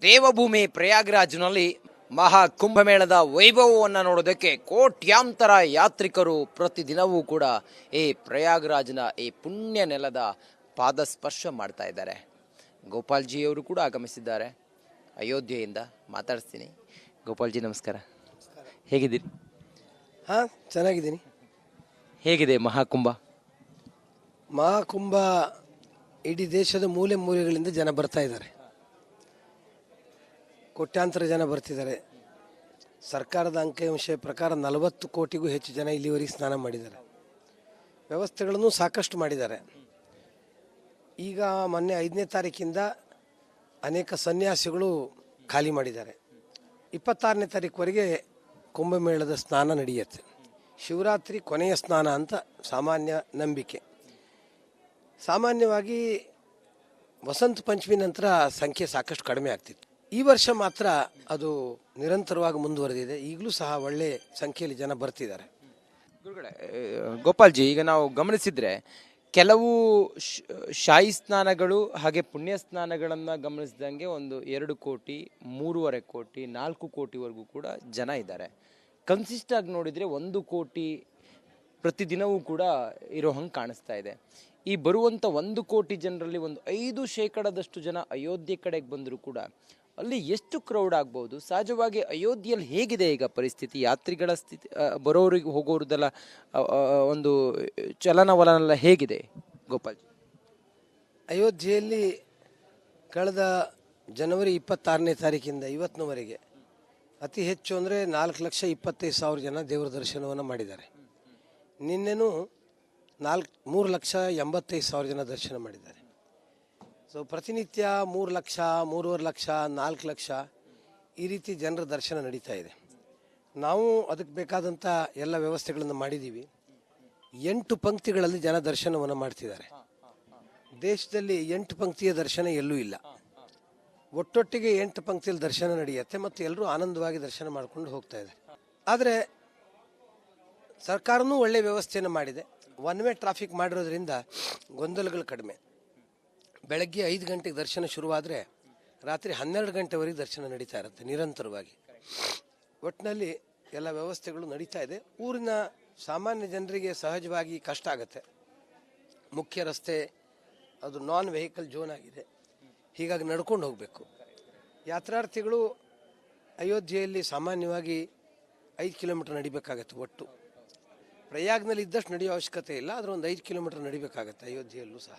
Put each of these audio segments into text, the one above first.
ದೇವಭೂಮಿ ಪ್ರಯಾಗ್ರಾಜ್ನಲ್ಲಿ ಮಹಾ ಕುಂಭಮೇಳದ ವೈಭವವನ್ನು ನೋಡೋದಕ್ಕೆ ಕೋಟ್ಯಾಂತರ ಯಾತ್ರಿಕರು ಪ್ರತಿದಿನವೂ ಕೂಡ ಈ ಪ್ರಯಾಗ್ರಾಜ್ನ ಈ ಪುಣ್ಯ ನೆಲದ ಪಾದ ಸ್ಪರ್ಶ ಮಾಡ್ತಾ ಇದ್ದಾರೆ. ಗೋಪಾಲ್ಜಿಯವರು ಕೂಡ ಆಗಮಿಸಿದ್ದಾರೆ ಅಯೋಧ್ಯೆಯಿಂದ. ಮಾತಾಡಿಸ್ತೀನಿ. ಗೋಪಾಲ್ಜಿ ನಮಸ್ಕಾರ, ಹೇಗಿದ್ದೀರಿ? ಹಾಂ, ಚೆನ್ನಾಗಿದ್ದೀನಿ. ಹೇಗಿದೆ ಮಹಾಕುಂಭ? ಮಹಾಕುಂಭ ಇಡೀ ದೇಶದ ಮೂಲೆ ಮೂಲೆಗಳಿಂದ ಜನ ಬರ್ತಾ ಇದ್ದಾರೆ. ಕೋಟ್ಯಾಂತರ ಜನ ಬರ್ತಿದ್ದಾರೆ. ಸರ್ಕಾರದ ಅಂಕಿಅಂಶ ಪ್ರಕಾರ 40 ಕೋಟಿಗೂ ಹೆಚ್ಚು ಜನ ಇಲ್ಲಿವರೆಗೆ ಸ್ನಾನ ಮಾಡಿದ್ದಾರೆ. ವ್ಯವಸ್ಥೆಗಳನ್ನು ಸಾಕಷ್ಟು ಮಾಡಿದ್ದಾರೆ. ಈಗ ಮೊನ್ನೆ 5ನೇ ತಾರೀಕಿಂದ ಅನೇಕ ಸನ್ಯಾಸಿಗಳು ಖಾಲಿ ಮಾಡಿದ್ದಾರೆ. 26ನೇ ತಾರೀಕುವರೆಗೆ ಕುಂಭಮೇಳದ ಸ್ನಾನ ನಡೆಯುತ್ತೆ. ಶಿವರಾತ್ರಿ ಕೊನೆಯ ಸ್ನಾನ ಅಂತ ಸಾಮಾನ್ಯ ನಂಬಿಕೆ. ಸಾಮಾನ್ಯವಾಗಿ ವಸಂತ ಪಂಚಮಿ ನಂತರ ಸಂಖ್ಯೆ ಸಾಕಷ್ಟು ಕಡಿಮೆ ಆಗ್ತಿತ್ತು. ಈ ವರ್ಷ ಮಾತ್ರ ಅದು ನಿರಂತರವಾಗಿ ಮುಂದುವರೆದಿದೆ. ಈಗಲೂ ಸಹ ಒಳ್ಳೆ ಸಂಖ್ಯೆಯಲ್ಲಿ ಜನ ಬರ್ತಿದ್ದಾರೆ. ಗುರುಗಳೇ, ಗೋಪಾಲ್ಜಿ, ಈಗ ನಾವು ಗಮನಿಸಿದ್ರೆ ಕೆಲವು ಶಾಹಿ ಸ್ನಾನಗಳು ಹಾಗೆ ಪುಣ್ಯ ಸ್ನಾನಗಳನ್ನು ಗಮನಿಸಿದಂಗೆ ಒಂದು 2 ಕೋಟಿ, 3.5 ಕೋಟಿ, 4 ಕೋಟಿವರೆಗೂ ಕೂಡ ಜನ ಇದ್ದಾರೆ. ಕನ್ಸಿಸ್ಟ್ ಆಗಿ ನೋಡಿದರೆ 1 ಕೋಟಿ ಪ್ರತಿದಿನವೂ ಕೂಡ ಇರೋ ಹಂಗೆ ಕಾಣಿಸ್ತಾ ಇದೆ. ಈ ಬರುವಂಥ 1 ಕೋಟಿ ಜನರಲ್ಲಿ ಒಂದು 5% ಜನ ಅಯೋಧ್ಯೆ ಕಡೆಗೆ ಬಂದರೂ ಕೂಡ ಅಲ್ಲಿ ಎಷ್ಟು ಕ್ರೌಡ್ ಆಗ್ಬೋದು? ಸಹಜವಾಗಿ ಅಯೋಧ್ಯೆಯಲ್ಲಿ ಹೇಗಿದೆ ಈಗ ಪರಿಸ್ಥಿತಿ? ಯಾತ್ರಿಗಳ ಸ್ಥಿತಿ, ಬರೋರಿಗೆ ಹೋಗೋರದೆಲ್ಲ ಒಂದು ಚಲನವಲನೆಲ್ಲ ಹೇಗಿದೆ ಗೋಪಾಲ್ಜಿ? ಅಯೋಧ್ಯೆಯಲ್ಲಿ ಕಳೆದ ಜನವರಿ 26ನೇ ತಾರೀಕಿಂದ ಇವತ್ತಿನವರೆಗೆ ಅತಿ ಹೆಚ್ಚು ಅಂದರೆ 4,25,000 ಜನ ದೇವರ ದರ್ಶನವನ್ನು ಮಾಡಿದ್ದಾರೆ. ನಿನ್ನೆನೂ 3,85,000 ಜನ ದರ್ಶನ ಮಾಡಿದ್ದಾರೆ. ಸೊ ಪ್ರತಿನಿತ್ಯ 3 ಲಕ್ಷ, 3.5 ಲಕ್ಷ, 4 ಲಕ್ಷ ಈ ರೀತಿ ಜನರ ದರ್ಶನ ನಡೀತಾ ಇದೆ. ನಾವು ಅದಕ್ಕೆ ಬೇಕಾದಂಥ ಎಲ್ಲ ವ್ಯವಸ್ಥೆಗಳನ್ನು ಮಾಡಿದ್ದೀವಿ. 8 ಪಂಕ್ತಿಗಳಲ್ಲಿ ಜನ ದರ್ಶನವನ್ನು ಮಾಡ್ತಿದ್ದಾರೆ. ದೇಶದಲ್ಲಿ 8 ಪಂಕ್ತಿಯ ದರ್ಶನ ಎಲ್ಲೂ ಇಲ್ಲ. ಒಟ್ಟೊಟ್ಟಿಗೆ 8 ಪಂಕ್ತಿಯಲ್ಲಿ ದರ್ಶನ ನಡೆಯುತ್ತೆ ಮತ್ತು ಎಲ್ಲರೂ ಆನಂದವಾಗಿ ದರ್ಶನ ಮಾಡಿಕೊಂಡು ಹೋಗ್ತಾ ಇದ್ದಾರೆ. ಆದರೆ ಸರ್ಕಾರನೂ ಒಳ್ಳೆಯ ವ್ಯವಸ್ಥೆಯನ್ನು ಮಾಡಿದೆ. 1 ವೇ ಟ್ರಾಫಿಕ್ ಮಾಡಿರೋದ್ರಿಂದ ಗೊಂದಲಗಳು ಕಡಿಮೆ. ಬೆಳಗ್ಗೆ 5 ಗಂಟೆಗೆ ದರ್ಶನ ಶುರುವಾದರೆ ರಾತ್ರಿ 12 ಗಂಟೆವರೆಗೆ ದರ್ಶನ ನಡೀತಾ ಇರುತ್ತೆ ನಿರಂತರವಾಗಿ. ಒಟ್ಟಿನಲ್ಲಿ ಎಲ್ಲ ವ್ಯವಸ್ಥೆಗಳು ನಡೀತಾ ಇದೆ. ಊರಿನ ಸಾಮಾನ್ಯ ಜನರಿಗೆ ಸಹಜವಾಗಿ ಕಷ್ಟ ಆಗುತ್ತೆ. ಮುಖ್ಯ ರಸ್ತೆ ಅದು ನಾನ್ ವೆಹಿಕಲ್ ಝೋನ್ ಆಗಿದೆ. ಹೀಗಾಗಿ ನಡ್ಕೊಂಡು ಹೋಗಬೇಕು. ಯಾತ್ರಾರ್ಥಿಗಳು ಅಯೋಧ್ಯೆಯಲ್ಲಿ ಸಾಮಾನ್ಯವಾಗಿ 5 ಕಿಲೋಮೀಟರ್ ನಡಿಬೇಕಾಗತ್ತೆ. ಒಟ್ಟು ಪ್ರಯಾಗ್ನಲ್ಲಿ ಇದ್ದಷ್ಟು ನಡೆಯೋ ಅವಶ್ಯಕತೆ ಇಲ್ಲ, ಆದರೆ ಒಂದು 5 ಕಿಲೋಮೀಟರ್ ನಡಿಬೇಕಾಗತ್ತೆ ಅಯೋಧ್ಯೆಯಲ್ಲೂ ಸಹ.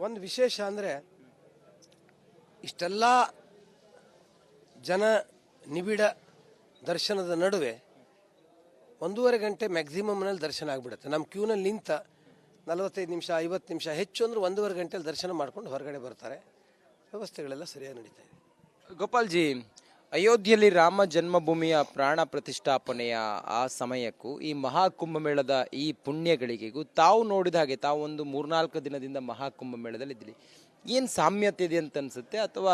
ಒಂದು ವಿಶೇಷ ಅಂದರೆ ಇಷ್ಟೆಲ್ಲ ಜನ ನಿಬಿಡ ದರ್ಶನದ ನಡುವೆ 1.5 ಗಂಟೆ ಮ್ಯಾಕ್ಸಿಮಮ್ನಲ್ಲಿ ದರ್ಶನ ಆಗಿಬಿಡುತ್ತೆ. ನಮ್ಮ ಕ್ಯೂನಲ್ಲಿ ನಿಂತ 45 ನಿಮಿಷ 50 ನಿಮಿಷ, ಹೆಚ್ಚು ಅಂದರೆ 1.5 ಗಂಟೆಯಲ್ಲಿ ದರ್ಶನ ಮಾಡ್ಕೊಂಡು ಹೊರಗಡೆ ಬರ್ತಾರೆ. ವ್ಯವಸ್ಥೆಗಳೆಲ್ಲ ಸರಿಯಾಗಿ ನಡೀತಾ ಇದೆ. ಗೋಪಾಲ್ಜಿ, ಅಯೋಧ್ಯೆಯಲ್ಲಿ ರಾಮ ಜನ್ಮಭೂಮಿಯ ಪ್ರಾಣ ಪ್ರತಿಷ್ಠಾಪನೆಯ ಆ ಸಮಯಕ್ಕೂ ಈ ಮಹಾಕುಂಭಮೇಳದ ಈ ಪುಣ್ಯಗಳಿಗೆಗೂ ತಾವು ನೋಡಿದ ಹಾಗೆ, ತಾವು ಒಂದು 3-4 ದಿನದಿಂದ ಮಹಾಕುಂಭಮೇಳದಲ್ಲಿ ಇದ್ರಿ, ಏನು ಸಾಮ್ಯತೆ ಇದೆ ಅಂತ ಅನಿಸುತ್ತೆ ಅಥವಾ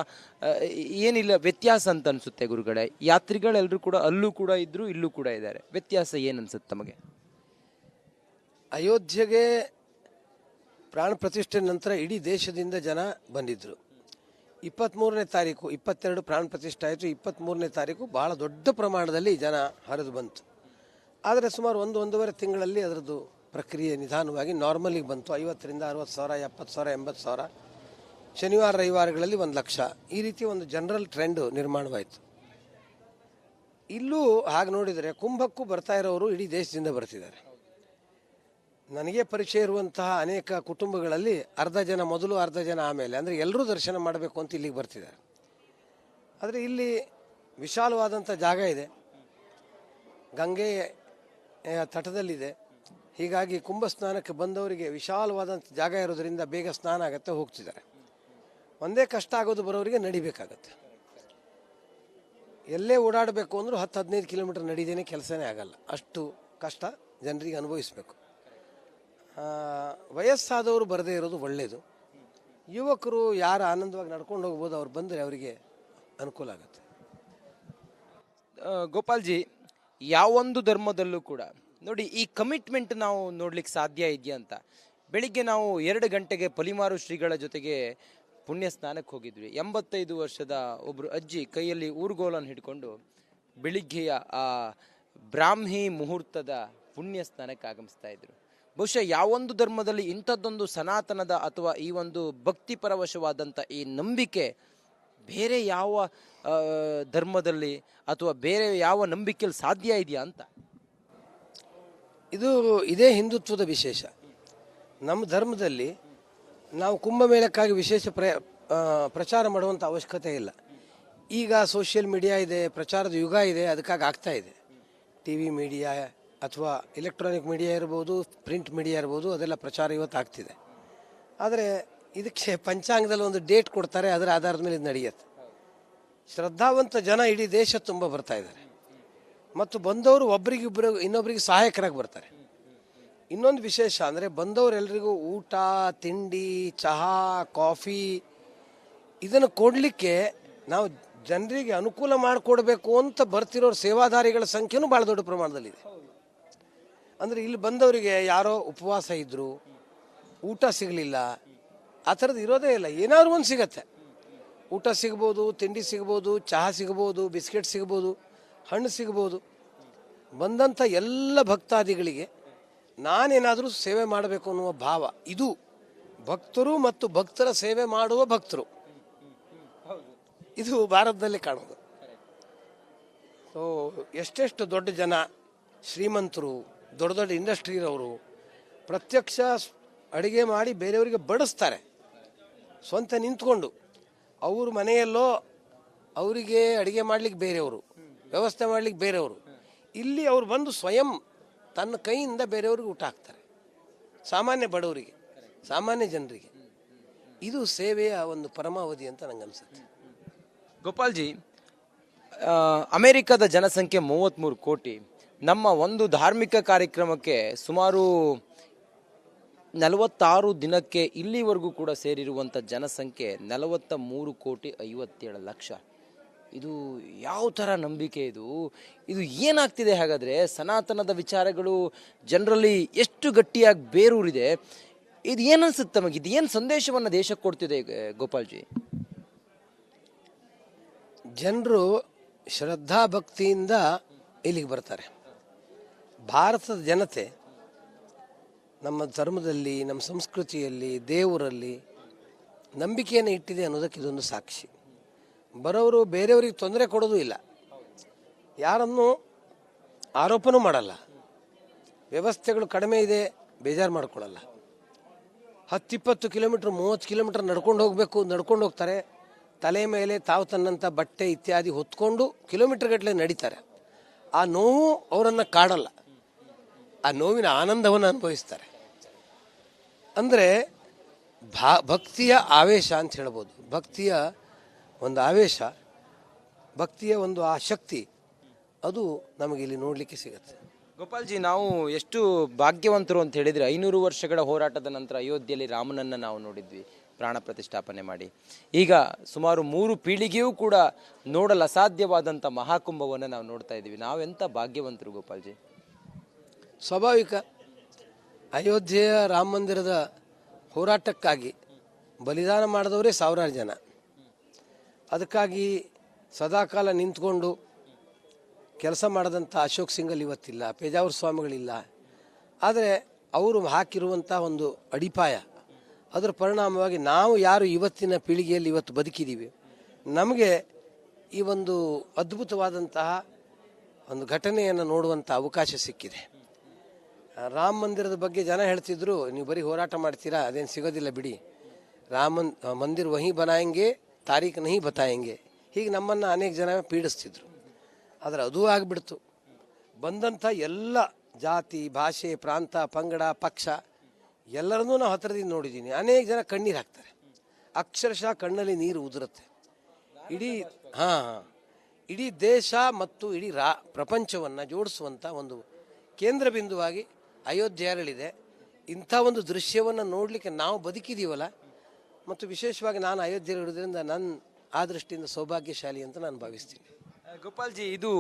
ಏನಿಲ್ಲ ವ್ಯತ್ಯಾಸ ಅಂತ ಅನಿಸುತ್ತೆ ಗುರುಗಳೇ? ಯಾತ್ರಿಗಳೆಲ್ಲರೂ ಕೂಡ ಅಲ್ಲೂ ಕೂಡ ಇದ್ರು, ಇಲ್ಲೂ ಕೂಡ ಇದ್ದಾರೆ. ವ್ಯತ್ಯಾಸ ಏನು ಅನ್ಸುತ್ತೆ ತಮಗೆ? ಅಯೋಧ್ಯೆಗೆ ಪ್ರಾಣ ಪ್ರತಿಷ್ಠೆ ನಂತರ ಇಡೀ ದೇಶದಿಂದ ಜನ ಬಂದಿದ್ದರು. 23ನೇ ತಾರೀಕು, 22 ಪ್ರಾಣ ಪ್ರತಿಷ್ಠೆ ಆಯಿತು. 23ನೇ ತಾರೀಕು ಬಹಳ ದೊಡ್ಡ ಪ್ರಮಾಣದಲ್ಲಿ ಜನ ಹರಿದು ಬಂತು. ಆದರೆ ಸುಮಾರು 1-1.5 ತಿಂಗಳಲ್ಲಿ ಅದರದ್ದು ಪ್ರಕ್ರಿಯೆ ನಿಧಾನವಾಗಿ ನಾರ್ಮಲಿಗೆ ಬಂತು. 50ರಿಂದ 60,000, 70,000, 80,000, ಶನಿವಾರ ರವಿವಾರಗಳಲ್ಲಿ 1 ಲಕ್ಷ, ಈ ರೀತಿ ಒಂದು ಜನರಲ್ ಟ್ರೆಂಡ್ ನಿರ್ಮಾಣವಾಯಿತು. ಇಲ್ಲೂ ಹಾಗೆ ನೋಡಿದರೆ ಕುಂಭಕ್ಕೂ ಬರ್ತಾ ಇರೋರು ಇಡೀ ದೇಶದಿಂದ ಬರ್ತಿದ್ದಾರೆ. ನನಗೆ ಪರಿಚಯ ಇರುವಂತಹ ಅನೇಕ ಕುಟುಂಬಗಳಲ್ಲಿ ಅರ್ಧ ಜನ ಮೊದಲು, ಅರ್ಧ ಜನ ಆಮೇಲೆ, ಅಂದರೆ ಎಲ್ಲರೂ ದರ್ಶನ ಮಾಡಬೇಕು ಅಂತ ಇಲ್ಲಿಗೆ ಬರ್ತಿದ್ದಾರೆ. ಆದರೆ ಇಲ್ಲಿ ವಿಶಾಲವಾದಂಥ ಜಾಗ ಇದೆ, ಗಂಗೆ ತಟದಲ್ಲಿದೆ. ಹೀಗಾಗಿ ಕುಂಭ ಸ್ನಾನಕ್ಕೆ ಬಂದವರಿಗೆ ವಿಶಾಲವಾದಂಥ ಜಾಗ ಇರೋದರಿಂದ ಬೇಗ ಸ್ನಾನ ಆಗುತ್ತೆ, ಹೋಗ್ತಿದ್ದಾರೆ. ಒಂದೇ ಕಷ್ಟ ಆಗೋದು ಬರೋರಿಗೆ ನಡಿಬೇಕಾಗತ್ತೆ. ಎಲ್ಲೇ ಓಡಾಡಬೇಕು ಅಂದರೂ 10-15 ಕಿಲೋಮೀಟರ್ ನಡೀದೇನೆ ಕೆಲಸನೇ ಆಗಲ್ಲ. ಅಷ್ಟು ಕಷ್ಟ ಜನರಿಗೆ ಅನುಭವಿಸಬೇಕು. ವಯಸ್ಸಾದವರು ಬರದೇ ಇರೋದು ಒಳ್ಳೆಯದು. ಯುವಕರು ಯಾರು ಆನಂದವಾಗಿ ನಡ್ಕೊಂಡು ಹೋಗ್ಬೋದು, ಅವ್ರು ಬಂದರೆ ಅವರಿಗೆ ಅನುಕೂಲ ಆಗುತ್ತೆ. ಗೋಪಾಲ್ಜಿ, ಯಾವೊಂದು ಧರ್ಮದಲ್ಲೂ ಕೂಡ ನೋಡಿ ಈ ಕಮಿಟ್ಮೆಂಟ್ ನಾವು ನೋಡ್ಲಿಕ್ಕೆ ಸಾಧ್ಯ ಇದೆಯಾ ಅಂತ. ಬೆಳಿಗ್ಗೆ ನಾವು 2 ಗಂಟೆಗೆ ಪಲಿಮಾರು ಶ್ರೀಗಳ ಜೊತೆಗೆ ಪುಣ್ಯ ಸ್ನಾನಕ್ಕೆ ಹೋಗಿದ್ವಿ. 85 ವರ್ಷದ ಒಬ್ಬರು ಅಜ್ಜಿ ಕೈಯಲ್ಲಿ ಊರುಗೋಲನ್ನು ಹಿಡ್ಕೊಂಡು ಬೆಳಿಗ್ಗೆಯ ಆ ಬ್ರಾಹ್ಮಿ ಮುಹೂರ್ತದ ಪುಣ್ಯ ಸ್ನಾನಕ್ಕೆ ಆಗಮಿಸ್ತಾ ಇದ್ರು. ಬಹುಶಃ ಯಾವೊಂದು ಧರ್ಮದಲ್ಲಿ ಇಂಥದ್ದೊಂದು ಸನಾತನದ ಅಥವಾ ಈ ಒಂದು ಭಕ್ತಿ ಪರವಶವಾದಂಥ ಈ ನಂಬಿಕೆ ಬೇರೆ ಯಾವ ಧರ್ಮದಲ್ಲಿ ಅಥವಾ ಬೇರೆ ಯಾವ ನಂಬಿಕೆಯಲ್ಲಿ ಸಾಧ್ಯ ಇದೆಯಾ ಅಂತ. ಇದೇ ಹಿಂದುತ್ವದ ವಿಶೇಷ. ನಮ್ಮ ಧರ್ಮದಲ್ಲಿ ನಾವು ಕುಂಭಮೇಳಕ್ಕಾಗಿ ವಿಶೇಷ ಪ್ರಚಾರ ಮಾಡುವಂಥ ಅವಶ್ಯಕತೆ ಇಲ್ಲ. ಈಗ ಸೋಷಿಯಲ್ ಮೀಡಿಯಾ ಇದೆ, ಪ್ರಚಾರದ ಯುಗ ಇದೆ, ಅದಕ್ಕಾಗಿ ಆಗ್ತಾ ಇದೆ. ಟಿ ವಿ ಮೀಡಿಯಾ ಅಥವಾ ಎಲೆಕ್ಟ್ರಾನಿಕ್ ಮೀಡಿಯಾ ಇರ್ಬೋದು, ಪ್ರಿಂಟ್ ಮೀಡಿಯಾ ಇರ್ಬೋದು, ಅದೆಲ್ಲ ಪ್ರಚಾರ ಇವತ್ತು ಆಗ್ತಿದೆ. ಆದರೆ ಇದಕ್ಕೆ ಪಂಚಾಂಗದಲ್ಲಿ ಒಂದು ಡೇಟ್ ಕೊಡ್ತಾರೆ, ಅದರ ಆಧಾರದ ಮೇಲೆ ಇದು ನಡೆಯುತ್ತೆ. ಶ್ರದ್ಧಾವಂತ ಜನ ಇಡೀ ದೇಶ ತುಂಬ ಬರ್ತಾ ಇದ್ದಾರೆ ಮತ್ತು ಬಂದವರು ಒಬ್ಬರಿಗಿಬ್ಬರು ಇನ್ನೊಬ್ಬರಿಗೆ ಸಹಾಯಕರಾಗಿ ಬರ್ತಾರೆ. ಇನ್ನೊಂದು ವಿಶೇಷ ಅಂದರೆ ಬಂದವರೆಲ್ಲರಿಗೂ ಊಟ, ತಿಂಡಿ, ಚಹಾ, ಕಾಫಿ ಇದನ್ನು ಕೊಡಲಿಕ್ಕೆ ನಾವು ಜನರಿಗೆ ಅನುಕೂಲ ಮಾಡಿಕೊಡ್ಬೇಕು ಅಂತ ಬರ್ತಿರೋರು ಸೇವಾದಾರಿಗಳ ಸಂಖ್ಯೆನೂ ಭಾಳ ದೊಡ್ಡ ಪ್ರಮಾಣದಲ್ಲಿದೆ. ಅಂದರೆ ಇಲ್ಲಿ ಬಂದವರಿಗೆ ಯಾರೋ ಉಪವಾಸ ಇದ್ದರು, ಊಟ ಸಿಗಲಿಲ್ಲ, ಆ ಥರದ್ದು ಇರೋದೇ ಇಲ್ಲ. ಏನಾದ್ರು ಒಂದು ಸಿಗತ್ತೆ. ಊಟ ಸಿಗ್ಬೋದು, ತಿಂಡಿ ಸಿಗ್ಬೋದು, ಚಹಾ ಸಿಗ್ಬೋದು, ಬಿಸ್ಕೆಟ್ ಸಿಗ್ಬೋದು, ಹಣ್ಣು ಸಿಗ್ಬೋದು. ಬಂದಂಥ ಎಲ್ಲ ಭಕ್ತಾದಿಗಳಿಗೆ ನಾನೇನಾದರೂ ಸೇವೆ ಮಾಡಬೇಕು ಅನ್ನುವ ಭಾವ, ಇದು ಭಕ್ತರು ಮತ್ತು ಭಕ್ತರ ಸೇವೆ ಮಾಡುವ ಭಕ್ತರು, ಇದು ಭಾರತದಲ್ಲಿ ಕಾಣೋದು. ಸೊ ಎಷ್ಟೆಷ್ಟು ದೊಡ್ಡ ಜನ, ಶ್ರೀಮಂತರು, ದೊಡ್ಡ ದೊಡ್ಡ ಇಂಡಸ್ಟ್ರಿ ಇರೋರು ಪ್ರತ್ಯಕ್ಷ ಅಡುಗೆ ಮಾಡಿ ಬೇರೆಯವರಿಗೆ ಬಡಿಸ್ತಾರೆ, ಸ್ವಂತ ನಿಂತ್ಕೊಂಡು. ಅವ್ರ ಮನೆಯಲ್ಲೋ ಅವರಿಗೆ ಅಡುಗೆ ಮಾಡ್ಲಿಕ್ಕೆ ಬೇರೆಯವರು, ವ್ಯವಸ್ಥೆ ಮಾಡ್ಲಿಕ್ಕೆ ಬೇರೆಯವರು, ಇಲ್ಲಿ ಅವ್ರು ಬಂದು ಸ್ವಯಂ ತನ್ನ ಕೈಯಿಂದ ಬೇರೆಯವ್ರಿಗೆ ಊಟ ಹಾಕ್ತಾರೆ, ಸಾಮಾನ್ಯ ಬಡವರಿಗೆ, ಸಾಮಾನ್ಯ ಜನರಿಗೆ. ಇದು ಸೇವೆಯ ಒಂದು ಪರಮಾವಧಿ ಅಂತ ನಂಗೆ ಅನ್ಸುತ್ತೆ. ಗೋಪಾಲ್ಜಿ, ಅಮೆರಿಕದ ಜನಸಂಖ್ಯೆ 33 ಕೋಟಿ. ನಮ್ಮ ಒಂದು ಧಾರ್ಮಿಕ ಕಾರ್ಯಕ್ರಮಕ್ಕೆ ಸುಮಾರು 46 ದಿನಕ್ಕೆ ಇಲ್ಲಿವರೆಗೂ ಕೂಡ ಸೇರಿರುವಂಥ ಜನಸಂಖ್ಯೆ 43 ಕೋಟಿ 57 ಲಕ್ಷ. ಇದು ಯಾವ ಥರ ನಂಬಿಕೆ ಇದು? ಇದು ಏನಾಗ್ತಿದೆ ಹಾಗಾದರೆ? ಸನಾತನದ ವಿಚಾರಗಳು ಜನರಲ್ಲಿ ಎಷ್ಟು ಗಟ್ಟಿಯಾಗಿ ಬೇರೂರಿದೆ? ಇದು ಏನನ್ಸುತ್ತೆ ತಮಗೆ? ಇದು ಏನು ಸಂದೇಶವನ್ನು ದೇಶಕ್ಕೆ ಕೊಡ್ತಿದೆ ಗೋಪಾಲ್ಜಿ? ಜನರು ಶ್ರದ್ಧಾ ಭಕ್ತಿಯಿಂದ ಇಲ್ಲಿಗೆ ಬರ್ತಾರೆ. ಭಾರತದ ಜನತೆ ನಮ್ಮ ಧರ್ಮದಲ್ಲಿ, ನಮ್ಮ ಸಂಸ್ಕೃತಿಯಲ್ಲಿ, ದೇವರಲ್ಲಿ ನಂಬಿಕೆಯನ್ನು ಇಟ್ಟಿದೆ ಅನ್ನೋದಕ್ಕೆ ಇದೊಂದು ಸಾಕ್ಷಿ. ಬರೋರು ಬೇರೆಯವ್ರಿಗೆ ತೊಂದರೆ ಕೊಡೋದು ಇಲ್ಲ, ಯಾರನ್ನು ಆರೋಪನೂ ಮಾಡಲ್ಲ, ವ್ಯವಸ್ಥೆಗಳು ಕಡಿಮೆ ಇದೆ ಬೇಜಾರು ಮಾಡ್ಕೊಳ್ಳಲ್ಲ. 10-20 ಕಿಲೋಮೀಟ್ರ್ 30 ಕಿಲೋಮೀಟ್ರ್ ನಡ್ಕೊಂಡು ಹೋಗಬೇಕು, ನಡ್ಕೊಂಡು ಹೋಗ್ತಾರೆ. ತಲೆ ಮೇಲೆ ತಾವು ತನ್ನಂಥ ಬಟ್ಟೆ ಇತ್ಯಾದಿ ಹೊತ್ಕೊಂಡು ಕಿಲೋಮೀಟರ್ ಗಟ್ಟಲೆ ನಡೀತಾರೆ. ಆ ನೋವು ಅವರನ್ನು ಕಾಡಲ್ಲ, ಆ ನೋವಿನ ಆನಂದವನ್ನು ಅನುಭವಿಸ್ತಾರೆ. ಅಂದರೆ ಭಕ್ತಿಯ ಆವೇಶ ಅಂತ ಹೇಳ್ಬೋದು. ಭಕ್ತಿಯ ಒಂದು ಆವೇಶ, ಭಕ್ತಿಯ ಒಂದು ಆ ಶಕ್ತಿ, ಅದು ನಮಗೆ ಇಲ್ಲಿ ನೋಡಲಿಕ್ಕೆ ಸಿಗುತ್ತೆ. ಗೋಪಾಲ್ಜಿ, ನಾವು ಎಷ್ಟು ಭಾಗ್ಯವಂತರು ಅಂತ ಹೇಳಿದರೆ, 500 ವರ್ಷಗಳ ಹೋರಾಟದ ನಂತರ ಅಯೋಧ್ಯೆಯಲ್ಲಿ ರಾಮನನ್ನು ನಾವು ನೋಡಿದ್ವಿ ಪ್ರಾಣ ಪ್ರತಿಷ್ಠಾಪನೆ ಮಾಡಿ. ಈಗ ಸುಮಾರು 3 ಪೀಳಿಗೆಯೂ ಕೂಡ ನೋಡಲು ಅಸಾಧ್ಯವಾದಂಥ ಮಹಾಕುಂಭವನ್ನು ನಾವು ನೋಡ್ತಾ ಇದ್ದೀವಿ. ನಾವೆಂಥ ಭಾಗ್ಯವಂತರು ಗೋಪಾಲ್ಜಿ. ಸ್ವಾಭಾವಿಕ. ಅಯೋಧ್ಯೆಯ ರಾಮ ಮಂದಿರದ ಹೋರಾಟಕ್ಕಾಗಿ ಬಲಿದಾನ ಮಾಡಿದವರೇ ಸಾವಿರಾರು ಜನ. ಅದಕ್ಕಾಗಿ ಸದಾಕಾಲ ನಿಂತ್ಕೊಂಡು ಕೆಲಸ ಮಾಡಿದಂಥ ಅಶೋಕ್ ಸಿಂಗಲ್ ಇವತ್ತಿಲ್ಲ, ಪೇಜಾವರ ಸ್ವಾಮಿಗಳಿಲ್ಲ. ಆದರೆ ಅವರು ಹಾಕಿರುವಂಥ ಒಂದು ಅಡಿಪಾಯ, ಅದರ ಪರಿಣಾಮವಾಗಿ ನಾವು ಯಾರು ಇವತ್ತಿನ ಪೀಳಿಗೆಯಲ್ಲಿ ಇವತ್ತು ಬದುಕಿದ್ದೀವಿ, ನಮಗೆ ಈ ಒಂದು ಅದ್ಭುತವಾದಂತಹ ಒಂದು ಘಟನೆಯನ್ನು ನೋಡುವಂಥ ಅವಕಾಶ ಸಿಕ್ಕಿದೆ. ರಾಮ ಮಂದಿರದ ಬಗ್ಗೆ ಜನ ಹೇಳ್ತಿದ್ರು, ನೀವು ಬರೀ ಹೋರಾಟ ಮಾಡ್ತೀರಾ, ಅದೇನು ಸಿಗೋದಿಲ್ಲ ಬಿಡಿ, ರಾಮ ಮಂದಿರ ವಹಿ ಬನಾಯಂಗೆ ತಾರೀಖ್ ನಹಿ ಬತಾಯಂಗೆ, ಹೀಗೆ ನಮ್ಮನ್ನು ಅನೇಕ ಜನ ಪೀಡಿಸ್ತಿದ್ರು. ಆದರೆ ಅದೂ ಆಗಿಬಿಡ್ತು. ಬಂದಂಥ ಎಲ್ಲ ಜಾತಿ, ಭಾಷೆ, ಪ್ರಾಂತ, ಪಂಗಡ, ಪಕ್ಷ ಎಲ್ಲರನ್ನೂ ನಾವು ಹತ್ತಿರದಿಂದ ನೋಡಿದ್ದೀನಿ. ಅನೇಕ ಜನ ಕಣ್ಣೀರು ಹಾಕ್ತಾರೆ, ಅಕ್ಷರಶಃ ಕಣ್ಣಲ್ಲಿ ನೀರು ಉದುರುತ್ತೆ. ಇಡೀ ದೇಶ ಮತ್ತು ಇಡೀ ಪ್ರಪಂಚವನ್ನು ಜೋಡಿಸುವಂಥ ಒಂದು ಕೇಂದ್ರ ಬಿಂದುವಾಗಿ ಅಯೋಧ್ಯೆ ಅರಳಿದೆ. ಇಂಥ ಒಂದು ದೃಶ್ಯವನ್ನು ನೋಡಲಿಕ್ಕೆ ನಾವು ಬದುಕಿದ್ದೀವಲ್ಲ, ಮತ್ತು ವಿಶೇಷವಾಗಿ ನಾನು ಅಯೋಧ್ಯೆ ಇರೋದ್ರಿಂದ ನನ್ನ ಆ ದೃಷ್ಟಿಯಿಂದ ಸೌಭಾಗ್ಯಶಾಲಿ ಅಂತ ನಾನು ಭಾವಿಸ್ತೀನಿ. ಗೋಪಾಲ್ಜಿ, ಇದು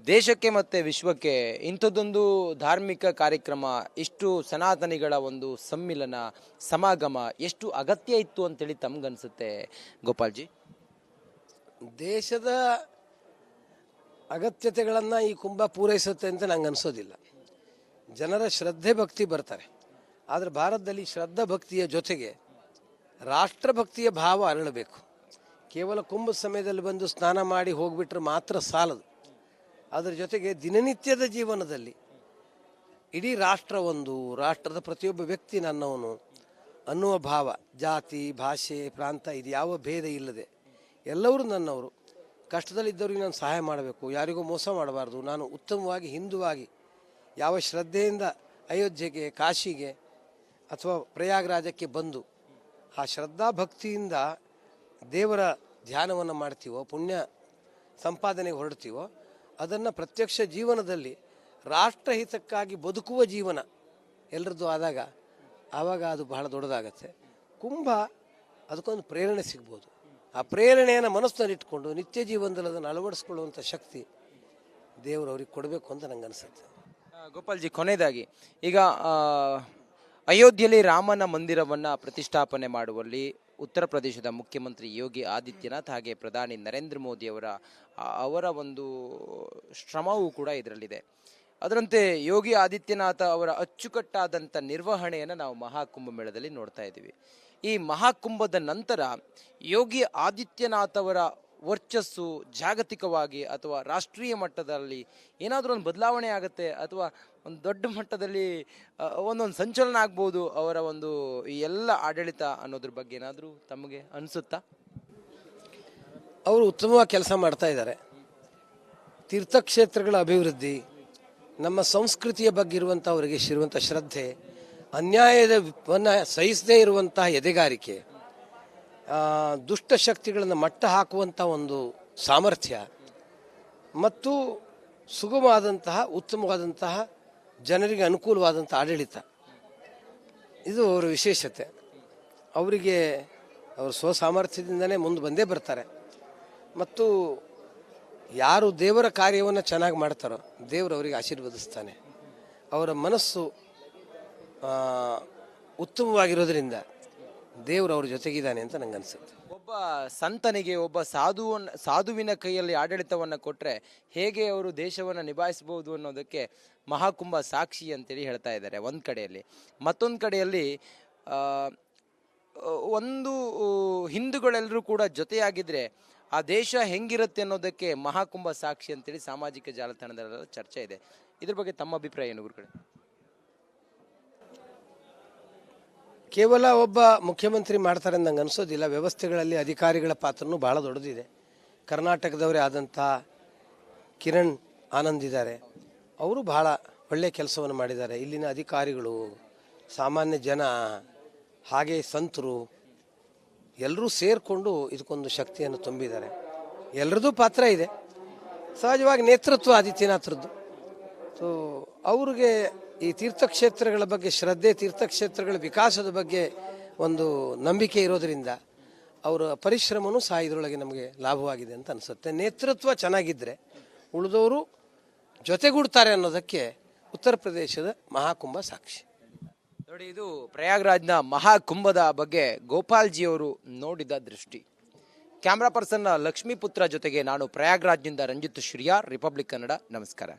ದೇಶಕ್ಕೆ ಮತ್ತೆ ವಿಶ್ವಕ್ಕೆ ಇಂಥದ್ದೊಂದು ಧಾರ್ಮಿಕ ಕಾರ್ಯಕ್ರಮ, ಇಷ್ಟು ಸನಾತನಿಗಳ ಒಂದು ಸಮ್ಮಿಲನ ಸಮಾಗಮ ಎಷ್ಟು ಅಗತ್ಯ ಇತ್ತು ಅಂತೇಳಿ ತಮ್ಗನ್ಸುತ್ತೆ ಗೋಪಾಲ್ಜಿ? ದೇಶದ ಅಗತ್ಯತೆಗಳನ್ನು ಈ ಕುಂಭ ಪೂರೈಸುತ್ತೆ ಅಂತ ನಂಗೆ ಅನಿಸೋದಿಲ್ಲ. ಜನರ ಶ್ರದ್ಧೆ ಭಕ್ತಿ ಬರ್ತಾರೆ, ಆದರೆ ಭಾರತದಲ್ಲಿ ಶ್ರದ್ಧಾ ಭಕ್ತಿಯ ಜೊತೆಗೆ ರಾಷ್ಟ್ರಭಕ್ತಿಯ ಭಾವ ಅರಳಬೇಕು. ಕೇವಲ ಕುಂಭದ ಸಮಯದಲ್ಲಿ ಬಂದು ಸ್ನಾನ ಮಾಡಿ ಹೋಗ್ಬಿಟ್ರೆ ಮಾತ್ರ ಸಾಲದು. ಅದರ ಜೊತೆಗೆ ದಿನನಿತ್ಯದ ಜೀವನದಲ್ಲಿ ಇಡೀ ರಾಷ್ಟ್ರ ಒಂದು, ರಾಷ್ಟ್ರದ ಪ್ರತಿಯೊಬ್ಬ ವ್ಯಕ್ತಿ ನನ್ನವನು ಅನ್ನುವ ಭಾವ, ಜಾತಿ ಭಾಷೆ ಪ್ರಾಂತ ಇದು ಯಾವ ಭೇದ ಇಲ್ಲದೆ ಎಲ್ಲರೂ ನನ್ನವರು. ಕಷ್ಟದಲ್ಲಿದ್ದವ್ರಿಗೆ ನಾನು ಸಹಾಯ ಮಾಡಬೇಕು, ಯಾರಿಗೂ ಮೋಸ ಮಾಡಬಾರ್ದು. ನಾನು ಉತ್ತಮವಾಗಿ ಹಿಂದುವಾಗಿ ಯಾವ ಶ್ರದ್ಧೆಯಿಂದ ಅಯೋಧ್ಯೆಗೆ, ಕಾಶಿಗೆ ಅಥವಾ ಪ್ರಯಾಗರಾಜಕ್ಕೆ ಬಂದು ಆ ಶ್ರದ್ಧಾ ಭಕ್ತಿಯಿಂದ ದೇವರ ಧ್ಯಾನವನ್ನು ಮಾಡ್ತೀವೋ, ಪುಣ್ಯ ಸಂಪಾದನೆಗೆ ಹೊರಡ್ತೀವೋ, ಅದನ್ನು ಪ್ರತ್ಯಕ್ಷ ಜೀವನದಲ್ಲಿ ರಾಷ್ಟ್ರಹಿತಕ್ಕಾಗಿ ಬದುಕುವ ಜೀವನ ಎಲ್ಲರದ್ದು ಆವಾಗ ಅದು ಬಹಳ ದೊಡ್ಡದಾಗತ್ತೆ. ಕುಂಭ ಅದಕ್ಕೊಂದು ಪ್ರೇರಣೆ ಸಿಗ್ಬೋದು. ಆ ಪ್ರೇರಣೆಯನ್ನು ಮನಸ್ಸಿನಲ್ಲಿಟ್ಕೊಂಡು ನಿತ್ಯ ಜೀವನದಲ್ಲಿ ಅದನ್ನು ಅಳವಡಿಸ್ಕೊಳ್ಳುವಂಥ ಶಕ್ತಿ ದೇವರು ಅವ್ರಿಗೆ ಕೊಡಬೇಕು ಅಂತ ನಂಗೆ ಅನಿಸುತ್ತೆ. ಗೋಪಾಲ್ಜಿ, ಕೊನೆಯದಾಗಿ ಈಗ ಅಯೋಧ್ಯೆಯಲ್ಲಿ ರಾಮನ ಮಂದಿರವನ್ನು ಪ್ರತಿಷ್ಠಾಪನೆ ಮಾಡುವಲ್ಲಿ ಉತ್ತರ ಪ್ರದೇಶದ ಮುಖ್ಯಮಂತ್ರಿ ಯೋಗಿ ಆದಿತ್ಯನಾಥ್ ಹಾಗೆ ಪ್ರಧಾನಿ ನರೇಂದ್ರ ಮೋದಿ ಅವರ ಒಂದು ಶ್ರಮವೂ ಕೂಡ ಇದರಲ್ಲಿದೆ. ಅದರಂತೆ ಯೋಗಿ ಆದಿತ್ಯನಾಥ್ ಅವರ ಅಚ್ಚುಕಟ್ಟಾದಂಥ ನಿರ್ವಹಣೆಯನ್ನು ನಾವು ಮಹಾಕುಂಭಮೇಳದಲ್ಲಿ ನೋಡ್ತಾ ಇದ್ದೀವಿ. ಈ ಮಹಾಕುಂಭದ ನಂತರ ಯೋಗಿ ಆದಿತ್ಯನಾಥ್ ಅವರ ವರ್ಚಸ್ಸು ಜಾಗತಿಕವಾಗಿ ಅಥವಾ ರಾಷ್ಟ್ರೀಯ ಮಟ್ಟದಲ್ಲಿ ಏನಾದರೂ ಒಂದು ಬದಲಾವಣೆ ಆಗುತ್ತೆ, ಅಥವಾ ಒಂದು ದೊಡ್ಡ ಮಟ್ಟದಲ್ಲಿ ಒಂದೊಂದು ಸಂಚಲನ ಆಗ್ಬೋದು ಅವರ ಒಂದು ಈ ಎಲ್ಲ ಆಡಳಿತ ಅನ್ನೋದ್ರ ಬಗ್ಗೆ ಏನಾದರೂ ತಮಗೆ ಅನಿಸುತ್ತಾ? ಅವರು ಉತ್ತಮವಾಗಿ ಕೆಲಸ ಮಾಡ್ತಾ ಇದ್ದಾರೆ. ತೀರ್ಥಕ್ಷೇತ್ರಗಳ ಅಭಿವೃದ್ಧಿ, ನಮ್ಮ ಸಂಸ್ಕೃತಿಯ ಬಗ್ಗೆ ಇರುವಂಥ ಅವರಿಗೆ ಇರುವಂಥ ಶ್ರದ್ಧೆ, ಅನ್ಯಾಯವನ್ನು ಸಹಿಸದೇ ಇರುವಂತಹ ಎದೆಗಾರಿಕೆ, ದುಷ್ಟ ಶಕ್ತಿಗಳನ್ನು ಮಟ್ಟ ಹಾಕುವಂಥ ಒಂದು ಸಾಮರ್ಥ್ಯ ಮತ್ತು ಸುಗಮವಾದಂತಹ ಉತ್ತಮವಾದಂತಹ ಜನರಿಗೆ ಅನುಕೂಲವಾದಂಥ ಆಡಳಿತ, ಇದು ಅವರ ವಿಶೇಷತೆ. ಅವರಿಗೆ ಅವರು ಸ್ವಸಾಮರ್ಥ್ಯದಿಂದನೇ ಮುಂದೆ ಬಂದೇ ಬರ್ತಾರೆ. ಮತ್ತು ಯಾರು ದೇವರ ಕಾರ್ಯವನ್ನು ಚೆನ್ನಾಗಿ ಮಾಡ್ತಾರೋ ದೇವರು ಅವರಿಗೆ ಆಶೀರ್ವದಿಸ್ತಾನೆ. ಅವರ ಮನಸ್ಸು ಉತ್ತಮವಾಗಿರೋದ್ರಿಂದ ದೇವರು ಅವ್ರ ಜೊತೆಗಿದ್ದಾನೆ ಅಂತ ನಂಗೆ ಅನಿಸುತ್ತೆ. ಒಬ್ಬ ಸಂತನಿಗೆ, ಒಬ್ಬ ಸಾಧುವಿನ ಕೈಯಲ್ಲಿ ಆಡಳಿತವನ್ನು ಕೊಟ್ಟರೆ ಹೇಗೆ ಅವರು ದೇಶವನ್ನು ನಿಭಾಯಿಸಬಹುದು ಅನ್ನೋದಕ್ಕೆ ಮಹಾಕುಂಭ ಸಾಕ್ಷಿ ಅಂತೇಳಿ ಹೇಳ್ತಾ ಇದ್ದಾರೆ ಒಂದು ಕಡೆಯಲ್ಲಿ. ಮತ್ತೊಂದು ಕಡೆಯಲ್ಲಿ ಒಂದು ಹಿಂದೂಗಳೆಲ್ಲರೂ ಕೂಡ ಜೊತೆಯಾಗಿದ್ದರೆ ಆ ದೇಶ ಹೆಂಗಿರುತ್ತೆ ಅನ್ನೋದಕ್ಕೆ ಮಹಾಕುಂಭ ಸಾಕ್ಷಿ ಅಂತೇಳಿ ಸಾಮಾಜಿಕ ಜಾಲತಾಣದಲ್ಲೆಲ್ಲ ಚರ್ಚೆ ಇದೆ. ಇದ್ರ ಬಗ್ಗೆ ತಮ್ಮ ಅಭಿಪ್ರಾಯ ಏನು ಗುರುಗಳೇ? ಕೇವಲ ಒಬ್ಬ ಮುಖ್ಯಮಂತ್ರಿ ಮಾಡ್ತಾರೆ ನಂಗೆ ಅನಿಸೋದಿಲ್ಲ. ವ್ಯವಸ್ಥೆಗಳಲ್ಲಿ ಅಧಿಕಾರಿಗಳ ಪಾತ್ರನೂ ಭಾಳ ದೊಡ್ಡದಿದೆ. ಕರ್ನಾಟಕದವರೇ ಆದಂಥ ಕಿರಣ್ ಆನಂದ್ ಇದ್ದಾರೆ, ಅವರು ಬಹಳ ಒಳ್ಳೆಯ ಕೆಲಸವನ್ನು ಮಾಡಿದ್ದಾರೆ. ಇಲ್ಲಿನ ಅಧಿಕಾರಿಗಳು, ಸಾಮಾನ್ಯ ಜನ, ಹಾಗೆ ಸಂತರು ಎಲ್ಲರೂ ಸೇರಿಕೊಂಡು ಇದಕ್ಕೊಂದು ಶಕ್ತಿಯನ್ನು ತುಂಬಿದ್ದಾರೆ. ಎಲ್ಲರದ್ದು ಪಾತ್ರ ಇದೆ. ಸಹಜವಾಗಿ ನೇತೃತ್ವ ಆದಿತ್ಯನಾಥರದ್ದು. ಸೊ ಅವ್ರಿಗೆ ಈ ತೀರ್ಥಕ್ಷೇತ್ರಗಳ ಬಗ್ಗೆ ಶ್ರದ್ಧೆ, ತೀರ್ಥಕ್ಷೇತ್ರಗಳ ವಿಕಾಸದ ಬಗ್ಗೆ ಒಂದು ನಂಬಿಕೆ ಇರೋದರಿಂದ ಅವರ ಪರಿಶ್ರಮನೂ ಸಹ ಇದರೊಳಗೆ ನಮಗೆ ಲಾಭವಾಗಿದೆ ಅಂತ ಅನಿಸುತ್ತೆ. ನೇತೃತ್ವ ಚೆನ್ನಾಗಿದ್ದರೆ ಉಳಿದವರು ಜೊತೆಗೂಡ್ತಾರೆ ಅನ್ನೋದಕ್ಕೆ ಉತ್ತರ ಪ್ರದೇಶದ ಮಹಾಕುಂಭ ಸಾಕ್ಷಿ. ನೋಡಿ, ಇದು ಪ್ರಯಾಗ್ರಾಜ್ನ ಮಹಾಕುಂಭದ ಬಗ್ಗೆ ಗೋಪಾಲ್ಜಿಯವರು ನೋಡಿದ ದೃಷ್ಟಿ. ಕ್ಯಾಮ್ರಾ ಪರ್ಸನ್ ಲಕ್ಷ್ಮೀಪುತ್ರ ಜೊತೆಗೆ ನಾನು ಪ್ರಯಾಗ್ರಾಜ್ನಿಂದ ರಂಜಿತ್ ಶ್ರೀಯಾರ್, ರಿಪಬ್ಲಿಕ್ ಕನ್ನಡ. ನಮಸ್ಕಾರ.